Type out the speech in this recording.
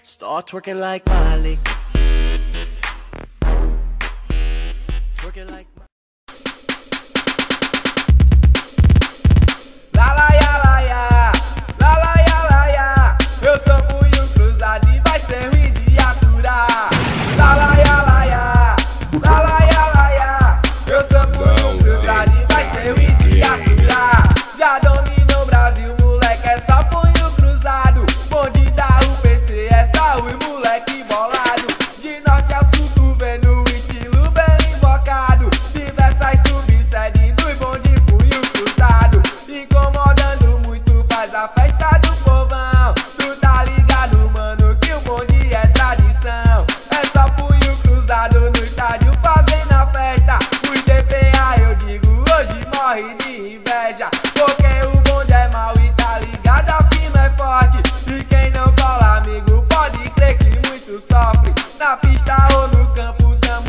Start twerking like Miley. Twerking like Lá lá ya lá ya, lá lá ya lá ya. Eu sou punho cruzado e vai ser ruim de aturar. Lá lá ya lá ya, lá lá ya lá ya. Eu sou punho cruzado e vai ser ruim de aturar. Já dominou o Brasil, moleque, é só punho cruzado. Bonde da UPC é só os moleque bolado. De norte ao sul tu vê no estilo bem invocado. Diversas subsedes dos bonde punho cruzado. Incomodando muito, faz a festa do povão. Tu tá ligado, mano, que o bonde é tradição. É só punho cruzado no estádio fazendo a festa. Os DPA eu digo, hoje morre de inveja. Porque o bonde é mau e tá ligado, a firma é forte. E quem não cola, amigo, pode crer que muito sofre. Na pista ou no campo, tamo